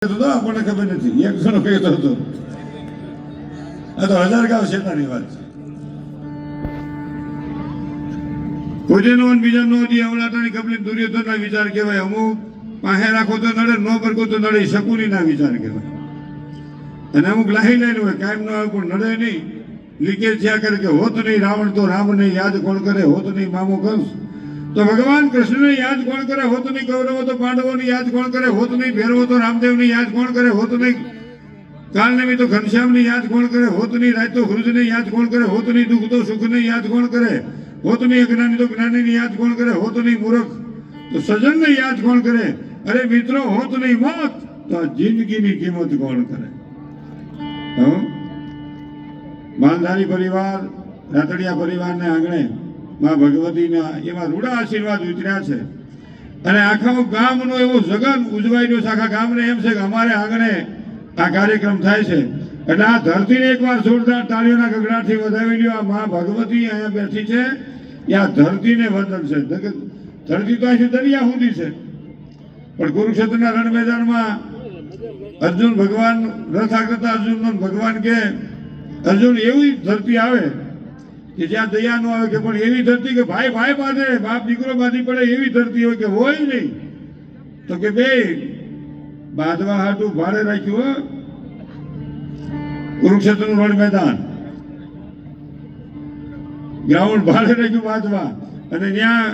આપણને ખબર નથી. એક જણો કહેતો હતો, આ તો 1000 શેતાની વાત છે. કોઈનો બીજાનો અવલાટાની કબલી દુર્યોધનના વિચાર કહેવાય. અમુક પાસે રાખો તો નડે, ન પરખો તો નડે, શકુનીના વિચાર કહેવાય. અને અમુક લાહી લાઈન હોય, કાયમ ન આવે પણ નડે નહીં. લીકેજ થયા કરે કે હોત નહીં રાવણ તો રામને યાદ કોણ કરે, હોત નહીં મામો કંસ તો ભગવાન કૃષ્ણને યાદ કોણ કરે, હોત નહીં કૌરવો તો પાંડવોને યાદ કોણ કરે, હોત નહીં ભૈરવો તો રામદેવને યાદ કોણ કરે, હોત નહીં કાલનેમી તો ઘનશ્યામને યાદ કોણ કરે, હોત નહીં રાજ તો હૃદયને યાદ કોણ કરે, હોત નહીં દુઃખ તો સુખને યાદ કોણ કરે, હોત નહીં અજ્ઞાની તો જ્ઞાનીને યાદ કોણ કરે, હોત નહીં મૂર્ખ તો સજ્જનને યાદ કોણ કરે. અરે મિત્રો, હોત નહીં મોત તો આ જિંદગીની કિંમત કોણ કરે. માલધારી પરિવાર, રાતડિયા પરિવારને આંગણે માં ભગવતીના એવા રૂડા આશીર્વાદ ઉતર્યા છે. અને આખા ગામનો એવો જગન ઉજવાઈ ગયો છે. આખા ગામને એમ છે કે અમારે આંગણે આ કાર્યક્રમ થાય છે. એટલે આ ધરતીને એકવાર જોરદાર તાળીઓના ગગડાટથી વધાવી લ્યો. આ માં ભગવતી અહીંયા બેઠી છે, એ આ ધરતીને વંદન છે. ધરતી તો અહીંથી દરિયા સુધી છે, પણ કુરુક્ષેત્રના રણ મેદાનમાં અર્જુન ભગવાન રથ આગળતા અર્જુન ભગવાન કે અર્જુન એવી ધરતી આવે કે જ્યાં દયા ન આવે, કે પણ એવી ધરતી કે ભાઈ ભાઈ બાંધે, બાપ દીકરો બાંધી પડે એવી ધરતી હોય કે હોય નહીં. તો કે બે બાંધવા હાટું ભાડે રાખ્યું કુરુક્ષેત્રનું રણ મેદાન, ગ્રાઉન્ડ ભાડે રાખ્યું બાંધવા. અને ત્યાં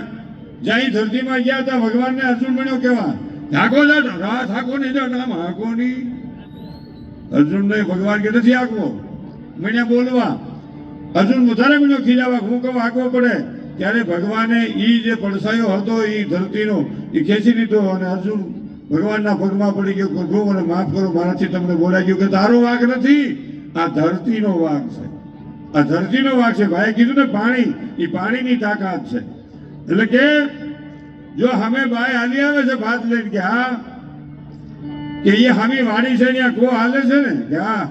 જ્યાં ધરતીમાં ગયા હતા ભગવાનને અર્જુન બન્યો કેવા હાકો રાત હાકો નહીં નામ હાકો નહીં. અર્જુનને ભગવાન કે નથી હાકવો, મણ્યા બોલવા. અર્જુન વધારે મને ખીજાવા, હું કહું હાંકવો પડે. ત્યારે ભગવાને ઈ જે પડસાયો હતો એ ધરતીનો એ ખેંચી લીધો અને અર્જુન ભગવાનના પગમાં પડી ગયો, પ્રભુ મને માફ કરો, મારાથી તમને બોલાઈ ગયું. કે તારો વાંક નથી, આ ધરતીનો વાંક છે, આ ધરતીનો વાંક છે. ભાઈ કીધું ને પાણી, એ પાણીની તાકાત છે. એટલે કે જો અમે ભાઈ હાલી આવે છે ભાત લઈને કે હા કે એ હામી વાડી છે ત્યાં કો હાલે છે ને કે હા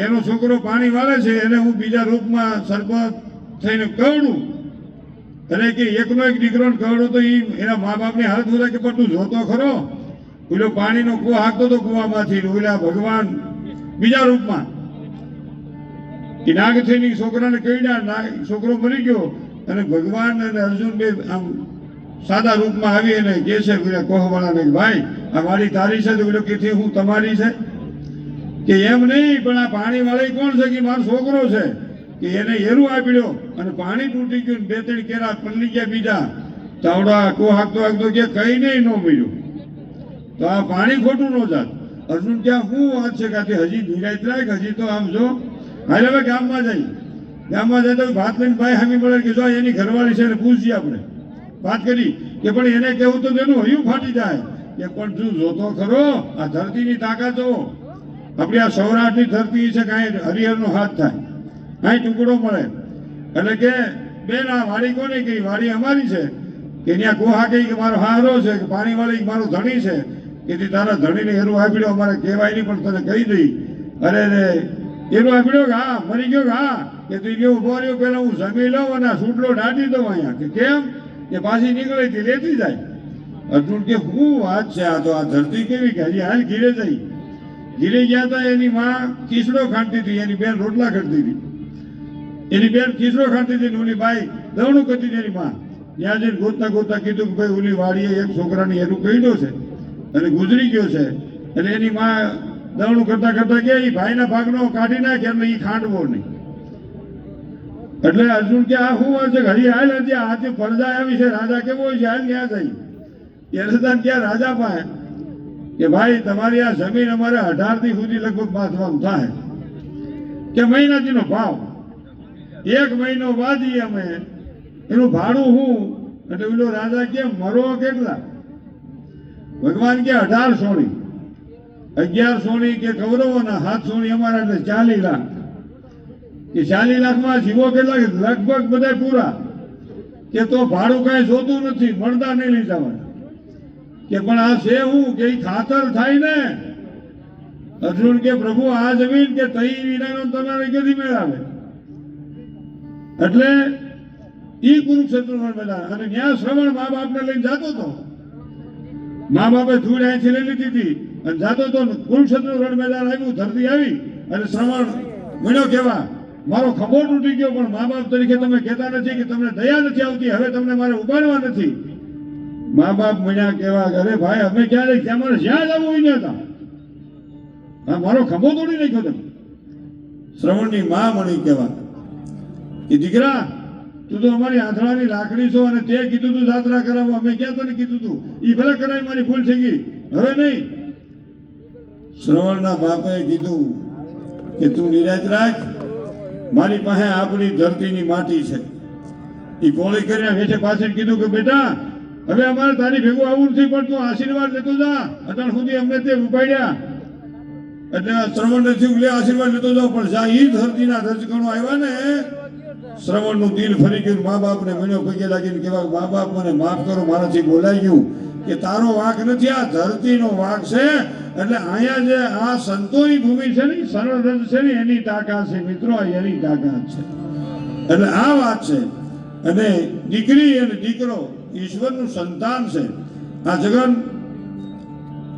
એનો છોકરો પાણી વાળે છે, એને હું બીજા રૂપમાં સરપંચ થઈને કવડું. અને કે એકનો એક દીકરો કવડો તો એના મા બાપની હાલત બોલે કે પણ તું જોતો ખરો, પેલો પાણીનો કૂવો હાંકતો તો કૂવામાંથી, ઓલા ભગવાન બીજા રૂપમાં એ નાગ થઈને છોકરાને કહ્યા, છોકરો મરી ગયો અને ભગવાન અને અર્જુન બે આમ સાદા રૂપમાં આવી અને કહે છે કોહવાળાને ભાઈ આ વાડી તારી છે, તો પેલો કે હું તમારી છે કે એમ નહીં, પણ આ પાણી વાળી કોણ છે કે મારો છોકરો છે. કે એને એરું આપડ્યો અને પાણી તૂટી ગયું, 2-3 કેરા પલ્લી ગયા બીજા તાવડા કો હાકતો હાકતો કે કઈ નહીં ન મળ્યું. તો આ પાણી ખોટું ન જાત. અર્જુન ક્યાં શું વાત છે કે હજી નિરાશ રાખ, હજી તો આમ જો હાલ હવે ગામમાં જાય તો ભાત લઈને ભાઈ હામી મળે કે જો એની ઘરવાળી છે એને પૂછીએ આપણે વાત કરી કે પણ એને કેવું તો તેનું હૈયું ફાટી જાય કે પણ તું જોતો ખરો આ ધરતીની તાકાત જો. આપણી આ સૌરાષ્ટ્રની ધરતી છે કે અહીં હરિહરનો હાથ થાય, અહીં ટુકડો મળે. એટલે કે બેન આ વાડી કોને કહી, વાડી અમારી છે. કે ત્યાં કોહા કહી કે મારો હારો છે, કે પાણી વાળી મારો ધણી છે. કે તારા ધણીને એરું આપડ્યો અમારે કહેવાય નહીં પણ તને કહી દઈ. અરે રે એરું આપડ્યો કે હા મરી ગયો કે હા કે તું જે ઉભો રહ્યો પેલા હું જમી લઉં અને સૂટલો દાટી દઉં અહીંયા. કે કેમ કે પાછી નીકળે તે લેતી જાય. અર્જુન કે શું વાત છે, આ તો આ ધરતી કેવી કે હજી હાલ ઘીરે જઈ. ઘીરે ગયા હતા, એની માં ખીચડો ખાંડતી હતી, એની બેન રોટલા કરતી હતી. એની બેન ખીચડો ખાંડતી હતી, ઓલી બાઈ દવણું કરતી હતી. એની માં ત્યાં જઈને ગોતતા કીધું કે ભાઈ ઓલી વાડીએ એક છોકરાને એરું કહ્યું છે અને ગુજરી ગયો છે. એટલે એની માં દવણું કરતા કે એ ભાઈના ભાગનો કાઢી નાખે એટલે એ ખાંડવો નહીં. એટલે અર્જુન કે આ શું વાત છે, હરી હાલ હતી આજે પડદા આવી છે, રાજા કેવો છે હાલ ત્યાં જઈ. ત્યારે ત્યાં રાજા પાસે કે ભાઈ તમારી આ જમીન અમારે 18 દી સુધી લગભગ બાંધવાનું થાય કે મહિનાથીનો ભાવ, 1 મહિનો બાંધીએ અમે, એનું ભાડું હું. એટલે પેલો રાજા કે મરો કેટલા? ભગવાન કે 18 સોની, 11 સોની કે કૌરવોના 7 સોની અમારા, એટલે 40 લાખ. કે 40 લાખમાં જીવો કેટલા? લગભગ બધા પૂરા. કે તો ભાડું કઈ જોતું નથી, મળતા નહીં લઈ જવાના. કે પણ આ છે હું કે ખાતર થાય ને. અર્જુન કે પ્રભુ આ જમીન કે તઈ વિનાનો તમારે કદી મેળાવે. એટલે ઈ કુરુક્ષેત્ર મેળા. અને ત્યાં શ્રવણ મા બાપને લઈને જતો હતો. મા બાપે ધૂળ અહીંથી લઈ લીધી હતી અને જાતો તો કુરુક્ષેત્ર રણ મેદાન આવ્યું, ધરતી આવી અને શ્રવણ મીણ્યો કેવા મારો ખભો તૂટી ગયો, પણ મા બાપ તરીકે તમે કહેતા નથી કે તમને દયા નથી આવતી, હવે તમને મારે ઉપાડવા નથી. મા બાપ મીણ્યા કેવા, અરે ભાઈ અમે ક્યારે ત્યાં મારે જ્યાં જવું હોય હતા, હા મારો ખભો તોડી નાખ્યો તમે. શ્રવણની મા મણી કેવા કે દીકરા તું તો અમારી આંધળાની લાકડી છો, અને તે કીધું તું જાત્રા કરાવો, અમે ક્યાં તને કીધું તું, એ ભલે કરાવી મારી ભૂલ થઈ ગઈ, હવે નહીં. શ્રવણના બાપે કીધું કે તું નિરાશ રાખ, મારી પાસે આપણી ધરતીની માટી છે. એ કોળી કર્યા વેચે પાછળ કીધું કે બેટા હવે અમારે તારી ભેગું આવું નથી, પણ તું આશીર્વાદ લેતો જા, અત્યાર સુધી અમને તે ઉપાડ્યા. એટલે શ્રવણને થયું લે આશીર્વાદ લેતો જાવ, પણ જા ઈ ધરતીના રજકણો આવ્યા ને, શ્રવણનું દિલ ફરી ગયું. મા બાપને મળ્યો, પગે લાગીને કહેવા મા બાપ મને માફ કરો, મારાથી બોલાઈ ગયું, કે તારો વાંક નથી, આ ધરતીનો વાંક છે. એટલે અહીંયા જે આ સંતોની ભૂમિ છે ને, સરળ રજ છે ને, એની તાકાત છે મિત્રો, એની તાકાત છે. એટલે આ વાત છે. અને દીકરી અને દીકરો ઈશ્વરનું સંતાન છે. આ જગન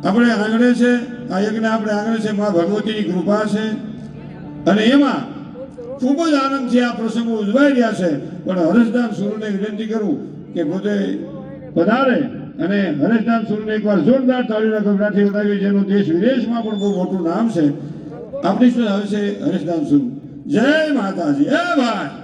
આપણે આંગણે છે, આ યજ્ઞ આપણે આંગણે છે, મા ભગવતીની કૃપા છે, અને એમાં ખૂબ જ આનંદથી આ પ્રસંગો ઉજવાઈ રહ્યા છે. પણ હરેશદાન સુરને વિનંતી કરું કે પોતે પધારે અને હરેશદાન સુરને એકવાર જોરદાર તાળીના ગગડાથી વધાવી, જેનું દેશ વિદેશમાં પણ બહુ મોટું નામ છે. આપણી શું આવે છે હરેશદાન સુર. જય માતાજી. એ ભાઈ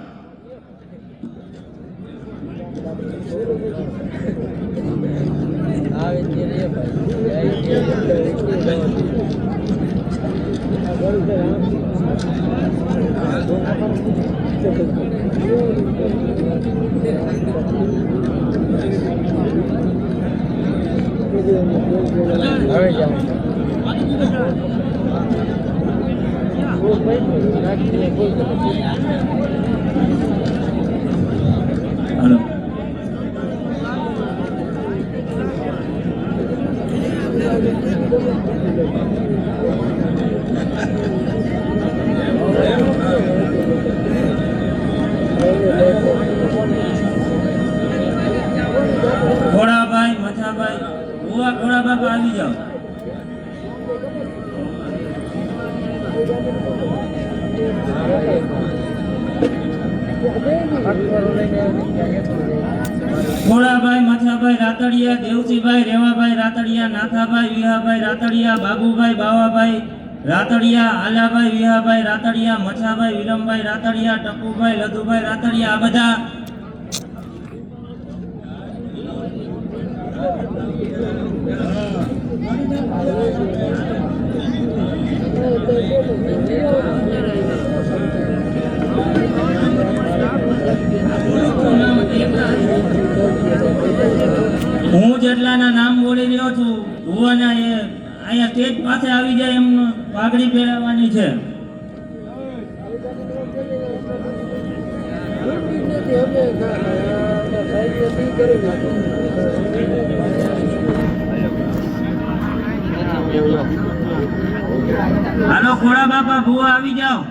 હેલો ઘોડાભાઈ મથાભાઈ ભુવા ઘોડા બાપા આવી જાઓ. ઘોડાભાઈ મથાભાઈ રાતડિયા, દેવસીભાઈ રેવાભાઈ રાતડિયા, નાથાભાઈ વિહાભાઈ રાતડિયા, બાબુભાઈ બાવાભાઈ રાતડિયા, આલાભાઈ વિહાભાઈ રાતડિયા, મછાભાઈ વિરમભાઈ રાતડિયા, ટપુભાઈ લધુભાઈ રાતડિયા. આ બધા હું જેટલાના નામ બોલી રહ્યો છું, ભુવાના એ અહીંયા સ્ટેજ પાસે આવી જાય એમનું પાઘડી પહેરાવવાની છે. હાલો ખોડા બાપા ભુવા આવી જાઓ.